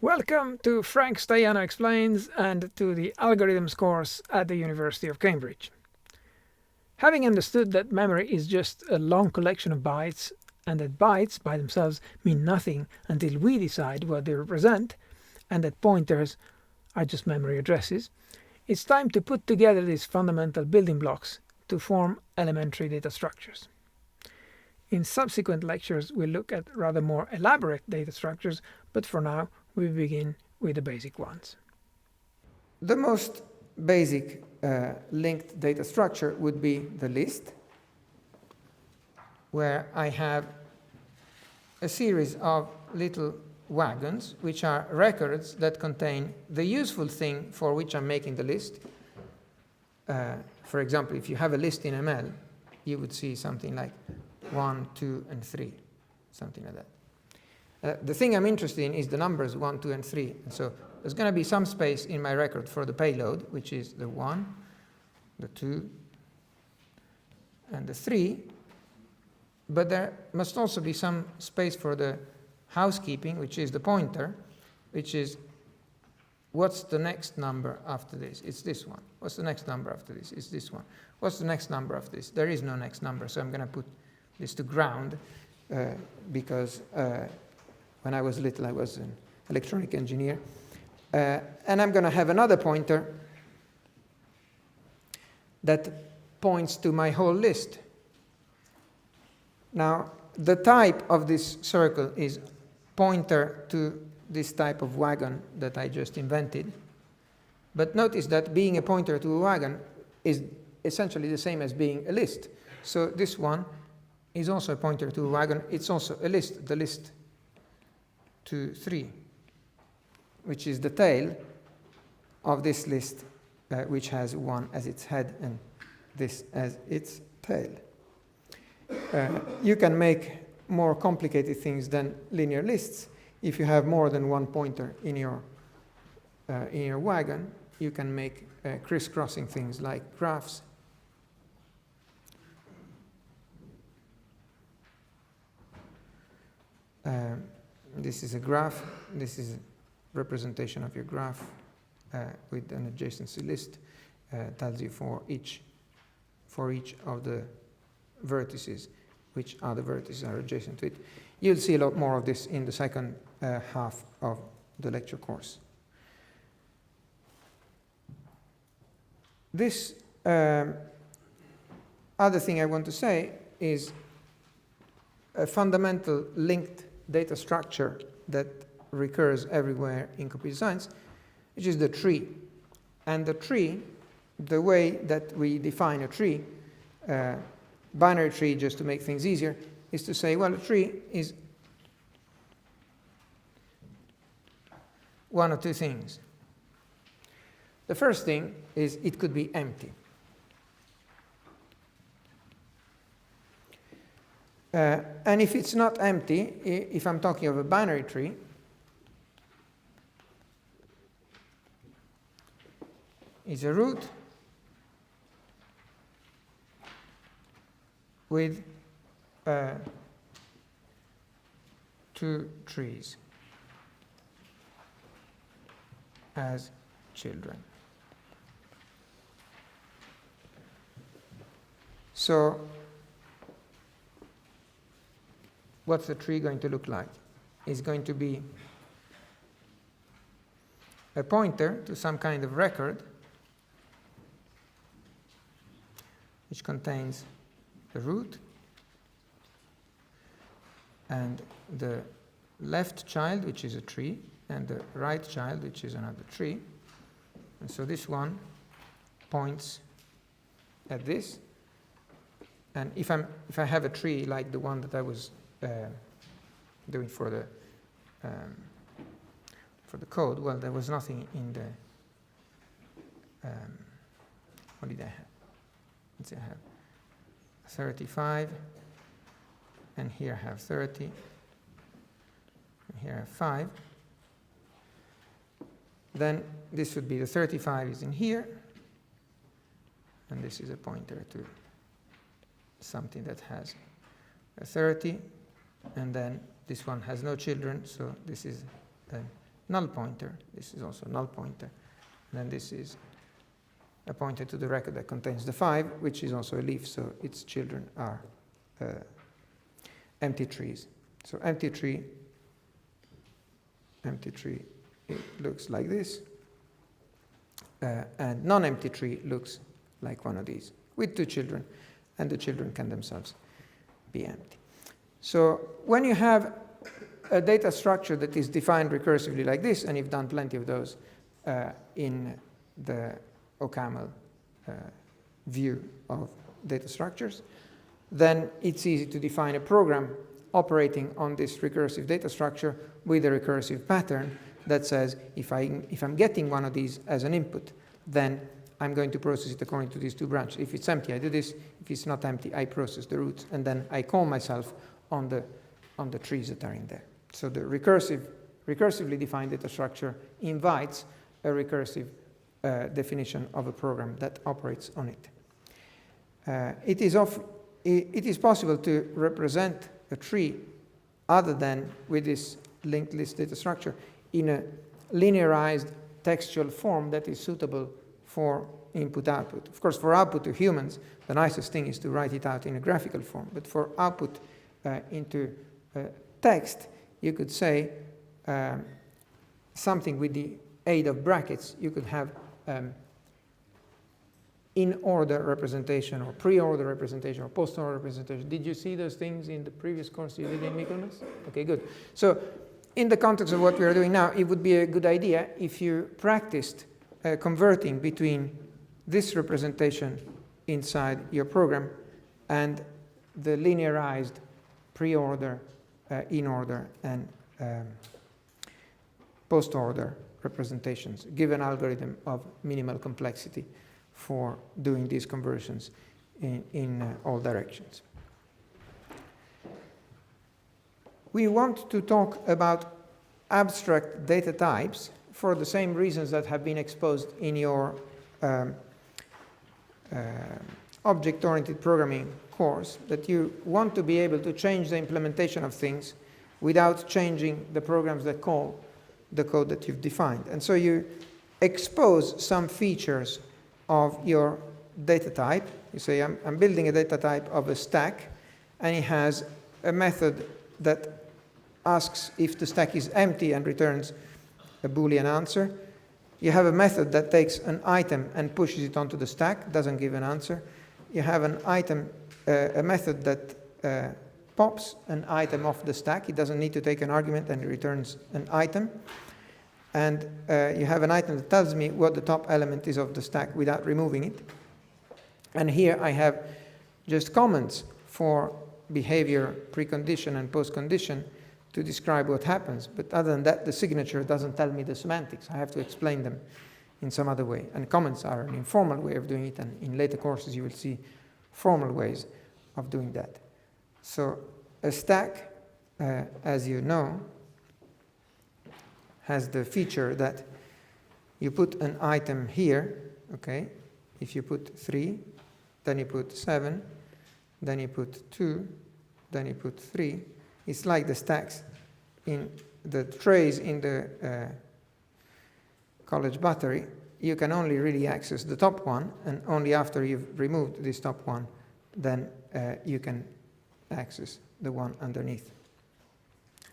Welcome to Frank Stajano Explains and to the Algorithms course at the University of Cambridge. Having understood that memory is just a long collection of bytes and that bytes by themselves mean nothing until we decide what they represent and that pointers are just memory addresses, it's time to put together these fundamental building blocks to form elementary data structures. In subsequent lectures we'll look at rather more elaborate data structures, but for now we begin with the basic ones. The most basic linked data structure would be the list, where I have a series of little wagons, which are records that contain the useful thing for which I'm making the list. For example, if you have a list in ML, you would see something like 1, 2, and 3, something like that. The thing I'm interested in is the numbers 1, 2, and 3. And so there's going to be some space in my record for the payload, which is the 1, the 2, and the 3. But there must also be some space for the housekeeping, which is the pointer, which is what's the next number after this? It's this one. What's the next number after this? It's this one. What's the next number after this? There is no next number, so I'm going to put this to ground because when I was little, I was an electronic engineer. And I'm going to have another pointer that points to my whole list. Now, the type of this circle is pointer to this type of wagon that I just invented. But notice that being a pointer to a wagon is essentially the same as being a list. So this one is also a pointer to a wagon. It's also a list, the list 2, 3, which is the tail of this list, which has 1 as its head and this as its tail. You can make more complicated things than linear lists. If you have more than one pointer in your wagon, you can make crisscrossing things like graphs. This is a graph. This is a representation of your graph with an adjacency list. Tells you for each of the vertices which other vertices are adjacent to it. You'll see a lot more of this in the second half of the lecture course. This other thing I want to say is a fundamental linked data structure that recurs everywhere in computer science, which is the tree. And the tree, the way that we define a tree, binary tree, just to make things easier, is to say, well, a tree is one of two things. The first thing is it could be empty. And if it's not empty, if I'm talking of a binary tree, it's a root with 2 trees as children. So what's the tree going to look like? It's going to be a pointer to some kind of record which contains the root and the left child, which is a tree, and the right child, which is another tree. And so this one points at this. And if I have a tree like the one that I was doing for the code, well, there was nothing in the what did I have? Let's see, I have 35, and here I have 30, and here I have 5. Then this would be the 35 is in here, and this is a pointer to something that has a 30, and then this one has no children, so this is a null pointer. This is also a null pointer. And then this is a pointer to the record that contains the 5, which is also a leaf, so its children are empty trees. So empty tree, it looks like this. And non-empty tree looks like one of these, with 2 children, and the children can themselves be empty. So when you have a data structure that is defined recursively like this, and you've done plenty of those in the OCaml view of data structures, then it's easy to define a program operating on this recursive data structure with a recursive pattern that says if I'm getting one of these as an input, then I'm going to process it according to these 2 branches. If it's empty, I do this. If it's not empty, I process the roots, and then I call myself on the trees that are in there. So the recursively defined data structure invites a recursive definition of a program that operates on it. It is possible to represent a tree other than with this linked list data structure in a linearized textual form that is suitable for input-output. Of course, for output to humans, the nicest thing is to write it out in a graphical form. But for output into text, you could say something with the aid of brackets. You could have in-order representation, or pre-order representation, or post-order representation. Did you see those things in the previous course you did in Mykonos? Okay, good. So in the context of what we are doing now, it would be a good idea if you practiced converting between this representation inside your program and the linearized pre-order, in-order, and post-order representations. Give an algorithm of minimal complexity for doing these conversions in all directions. We want to talk about abstract data types for the same reasons that have been exposed in your object-oriented programming course, that you want to be able to change the implementation of things without changing the programs that call the code that you've defined. And so you expose some features of your data type. You say, I'm building a data type of a stack, and it has a method that asks if the stack is empty and returns a Boolean answer. You have a method that takes an item and pushes it onto the stack, doesn't give an answer. You have an item, a method that pops an item off the stack. It doesn't need to take an argument, and it returns an item. And you have an item that tells me what the top element is of the stack without removing it. And here I have just comments for behavior precondition and postcondition to describe what happens. But other than that, the signature doesn't tell me the semantics. I have to explain them in some other way. And comments are an informal way of doing it, and in later courses you will see formal ways of doing that. So a stack, as you know, has the feature that you put an item here, okay? If you put 3, then you put 7, then you put 2, then you put 3. It's like the stacks in the trays in the college battery. You can only really access the top one, and only after you've removed this top one, then you can access the one underneath.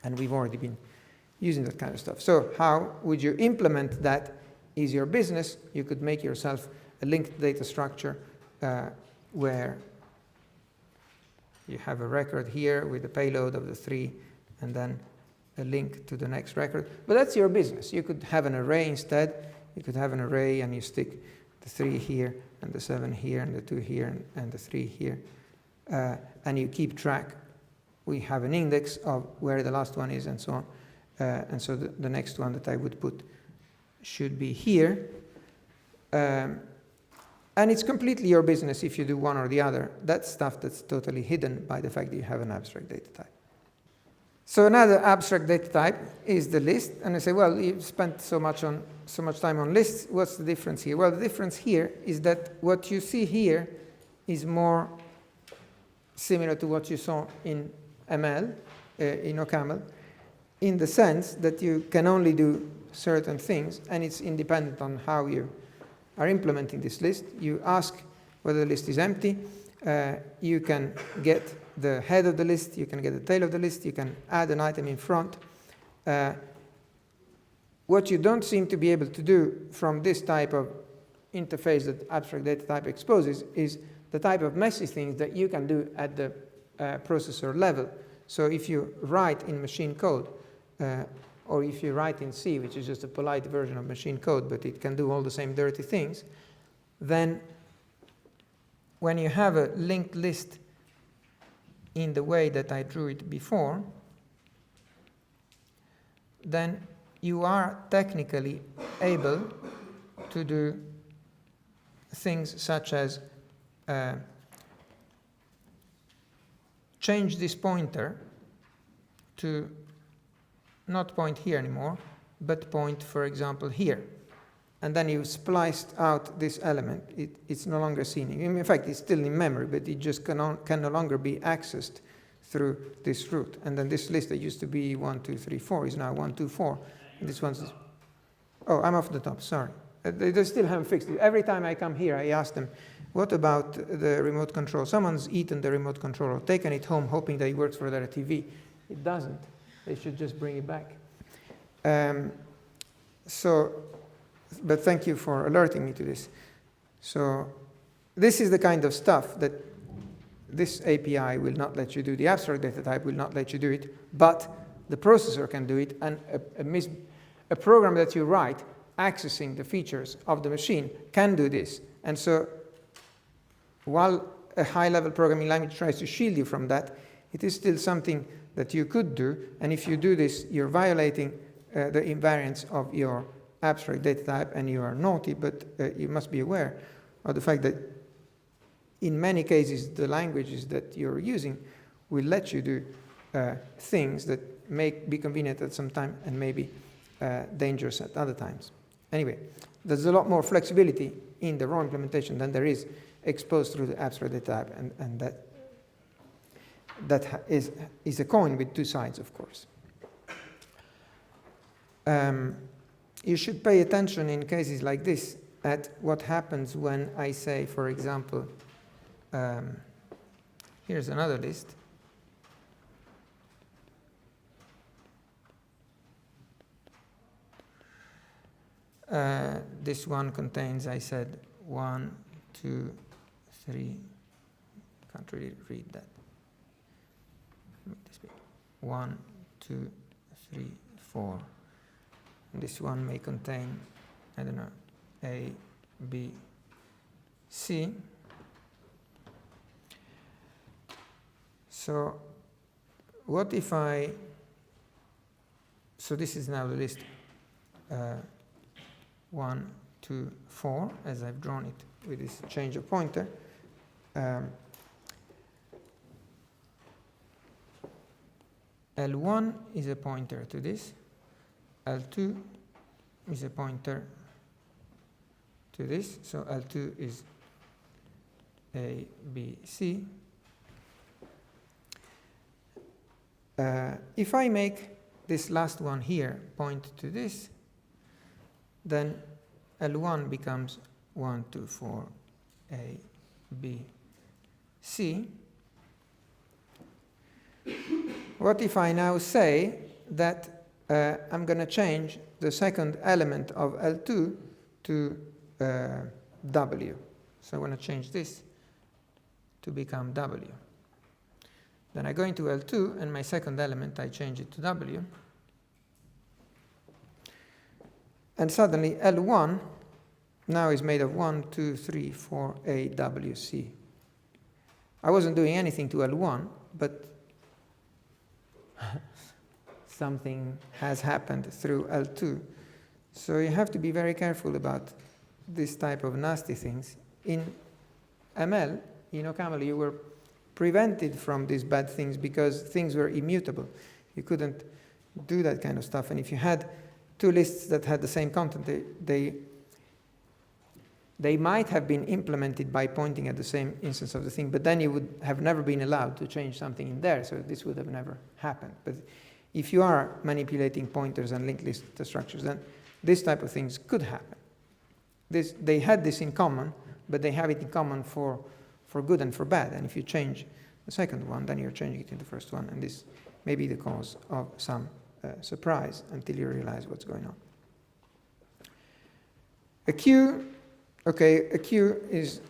And we've already been using that kind of stuff. So how would you implement that is your business. You could make yourself a linked data structure where you have a record here with the payload of the 3 and then a link to the next record. But that's your business. You could have an array instead. You could have an array and you stick the 3 here and the 7 here and the 2 here and the 3 here. And you keep track. We have an index of where the last one is and so on. And so the next one that I would put should be here. And it's completely your business if you do one or the other. That's stuff that's totally hidden by the fact that you have an abstract data type. So another abstract data type is the list. And I say, well, you've spent so much time on lists. What's the difference here? Well, the difference here is that what you see here is more similar to what you saw in ML, in OCaml, in the sense that you can only do certain things, and it's independent on how you are implementing this list. You ask whether the list is empty. You can get the head of the list, you can get the tail of the list, you can add an item in front. What you don't seem to be able to do from this type of interface that abstract data type exposes is the type of messy things that you can do at the processor level. So if you write in machine code, or if you write in C, which is just a polite version of machine code, but it can do all the same dirty things, then when you have a linked list in the way that I drew it before, then you are technically able to do things such as change this pointer to not point here anymore, but point, for example, here. And then you spliced out this element. It's no longer seen. In fact, it's still in memory, but it just can no longer be accessed through this route. And then this list that used to be 1, 2, 3, 4 is now 1, 2, 4. And this one's... Oh, I'm off the top, sorry. They still haven't fixed it. Every time I come here, I ask them, what about the remote control? Someone's eaten the remote control or taken it home hoping that it works for their TV. It doesn't. They should just bring it back. But thank you for alerting me to this. So this is the kind of stuff that this API will not let you do. The abstract data type will not let you do it, but the processor can do it, and a program that you write accessing the features of the machine can do this. And so while a high-level programming language tries to shield you from that, it is still something that you could do, and if you do this, you're violating the invariance of your abstract data type, and you are naughty, but you must be aware of the fact that in many cases, the languages that you're using will let you do things that may be convenient at some time and may be dangerous at other times. Anyway, there's a lot more flexibility in the raw implementation than there is exposed through the abstract data type, and that is a coin with two sides, of course. You should pay attention in cases like this at what happens when I say, for example, here's another list. This one contains, I said, 1, 2, 3. Can't really read that. 1, 2, 3, 4. And this one may contain, I don't know, A, B, C. So what if so this is now the list 1, 2, 4, as I've drawn it with this change of pointer. L1 is a pointer to this. L2 is a pointer to this. So L2 is A, B, C. If I make this last one here point to this, then L1 becomes 1, 2, 4, A, B, C. What if I now say that I'm going to change the second element of L2 to W? So I'm going to change this to become W. Then I go into L2, and my second element, I change it to W. And suddenly L1 now is made of 1, 2, 3, 4, A, W, C. I wasn't doing anything to L1, but something has happened through L2. So you have to be very careful about this type of nasty things. In ML, in OCaml, you were prevented from these bad things because things were immutable. You couldn't do that kind of stuff. And if you had two lists that had the same content, they might have been implemented by pointing at the same instance of the thing, but then you would have never been allowed to change something in there, so this would have never happened. But if you are manipulating pointers and linked list structures, then this type of things could happen. They had this in common, but they have it in common for good and for bad. And if you change the second one, then you're changing it in the first one, and this may be the cause of some surprise until you realize what's going on. A queue is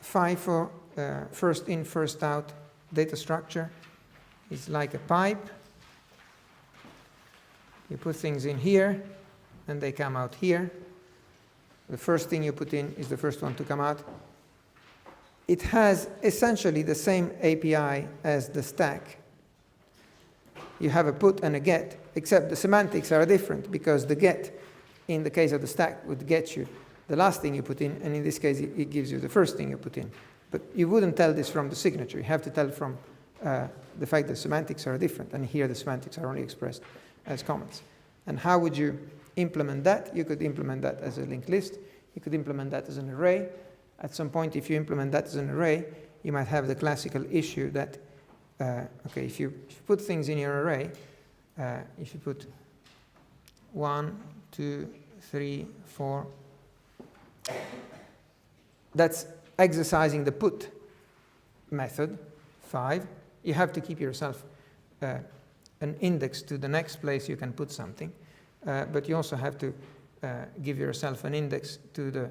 FIFO, first in, first out data structure. It's like a pipe. You put things in here, and they come out here. The first thing you put in is the first one to come out. It has essentially the same API as the stack. You have a put and a get, except the semantics are different, because the get, in the case of the stack, would get you the last thing you put in, and in this case, it gives you the first thing you put in. But you wouldn't tell this from the signature. You have to tell from the fact that semantics are different, and here the semantics are only expressed as comments. And how would you implement that? You could implement that as a linked list. You could implement that as an array. At some point, if you implement that as an array, you might have the classical issue that, if you put things in your array, if you put 1, 2, 3, 4, that's exercising the put method, 5. You have to keep yourself an index to the next place you can put something, but you also have to give yourself an index to the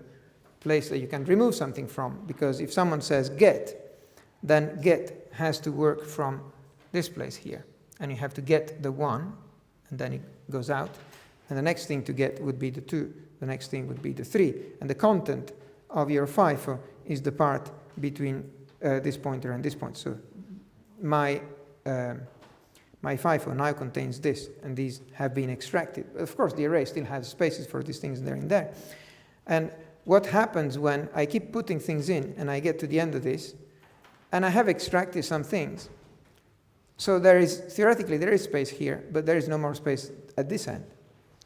place that you can remove something from, because if someone says get, then get has to work from this place here, and you have to get the 1, and then it goes out, and the next thing to get would be the 2, the next thing would be the 3, and the content of your FIFO is the part between this pointer and this point. So my FIFO now contains this, and these have been extracted. Of course, the array still has spaces for these things there and there. And what happens when I keep putting things in, and I get to the end of this, and I have extracted some things. So theoretically, there is space here, but there is no more space at this end.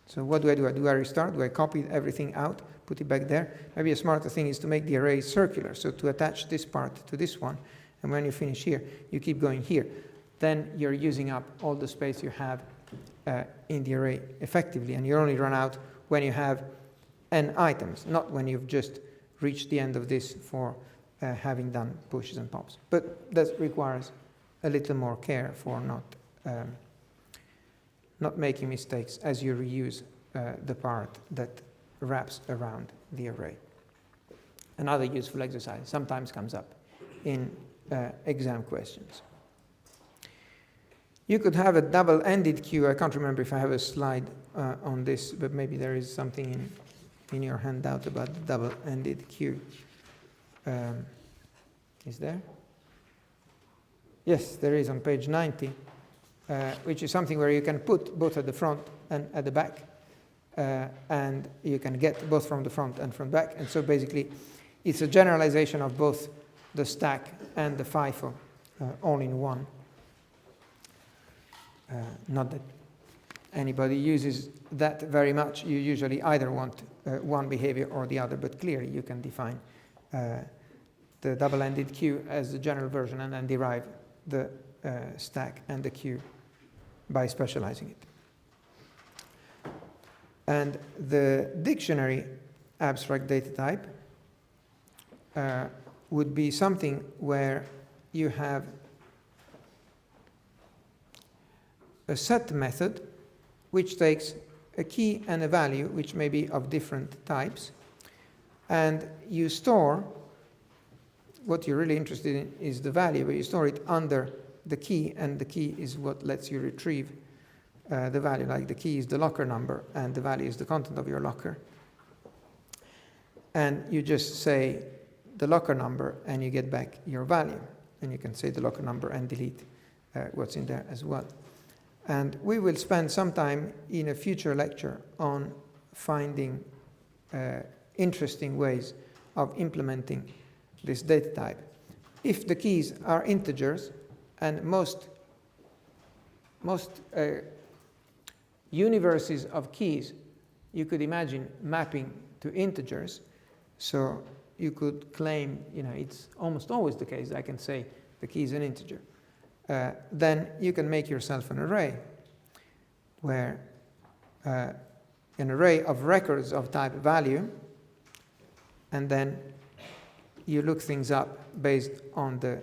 So what do? Do I restart? Do I copy everything out, put it back there? Maybe a smarter thing is to make the array circular, so to attach this part to this one, and when you finish here, you keep going here. Then you're using up all the space you have in the array effectively, and you only run out when you have n items, not when you've just reached the end of this for having done pushes and pops. But that requires a little more care for not making mistakes as you reuse the part that wraps around the array. Another useful exercise sometimes comes up in exam questions. You could have a double-ended queue. I can't remember if I have a slide on this, but maybe there is something in your handout about the double-ended queue. Is there? Yes, there is on page 90, which is something where you can put both at the front and at the back, and you can get both from the front and from back. And so basically, it's a generalization of both the stack and the FIFO all in one. Not that anybody uses that very much. You usually either want one behavior or the other, but clearly you can define the double-ended queue as the general version and then derive the stack and the queue by specializing it. And the dictionary abstract data type would be something where you have a set method which takes a key and a value which may be of different types, and you store what you're really interested in is the value, but you store it under the key, and the key is what lets you retrieve the value. Like the key is the locker number and the value is the content of your locker, and you just say the locker number and you get back your value, and you can say the locker number and delete what's in there as well. And we will spend some time in a future lecture on finding interesting ways of implementing this data type. If the keys are integers, and most universes of keys you could imagine mapping to integers, so you could claim, it's almost always the case, I can say the key is an integer. Then you can make yourself an array where an array of records of type value, and then you look things up based on the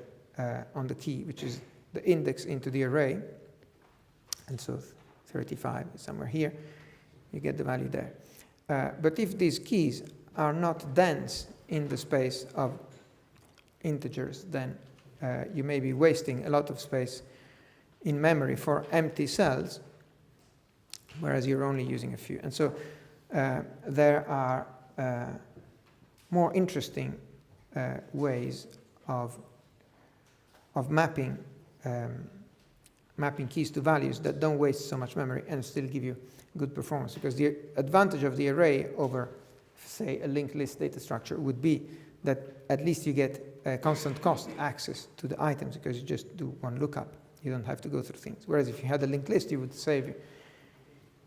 key, which is the index into the array. And so 35 is somewhere here. You get the value there. But if these keys are not dense in the space of integers, then you may be wasting a lot of space in memory for empty cells, whereas you're only using a few. And so there are more interesting ways of mapping keys to values that don't waste so much memory and still give you good performance. Because the advantage of the array over, say, a linked list data structure would be that at least you get constant cost access to the items, because you just do one lookup. You don't have to go through things. Whereas if you had a linked list, you would save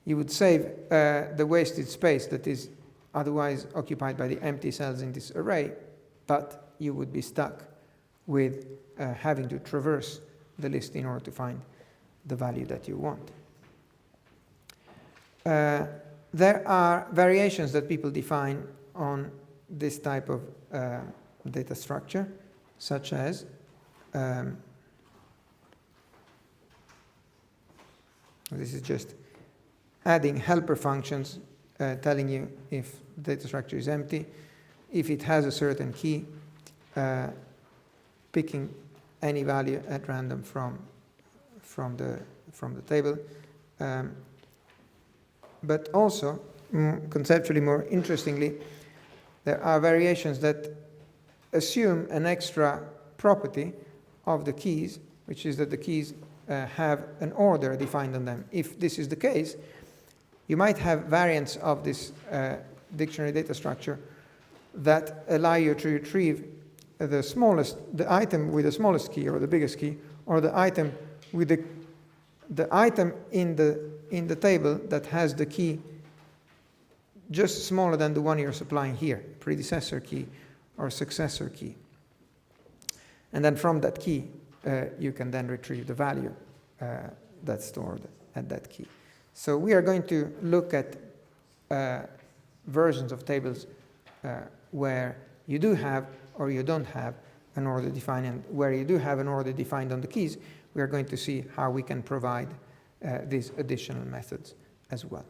the wasted space that is otherwise occupied by the empty cells in this array, but you would be stuck with having to traverse the list in order to find the value that you want. There are variations that people define on this type of data structure, such as this is just adding helper functions telling you if the data structure is empty, if it has a certain key, picking any value at random from the table. But also, conceptually more interestingly, there are variations that assume an extra property of the keys, which is that the keys have an order defined on them. If this is the case, you might have variants of this dictionary data structure that allow you to retrieve the item with the smallest key or the biggest key, or the item with the item in the table that has the key just smaller than the one you're supplying here, predecessor key or successor key. And then from that key, you can then retrieve the value that's stored at that key. So we are going to look at versions of tables where you do have or you don't have an order defined, and where you do have an order defined on the keys, we are going to see how we can provide these additional methods as well.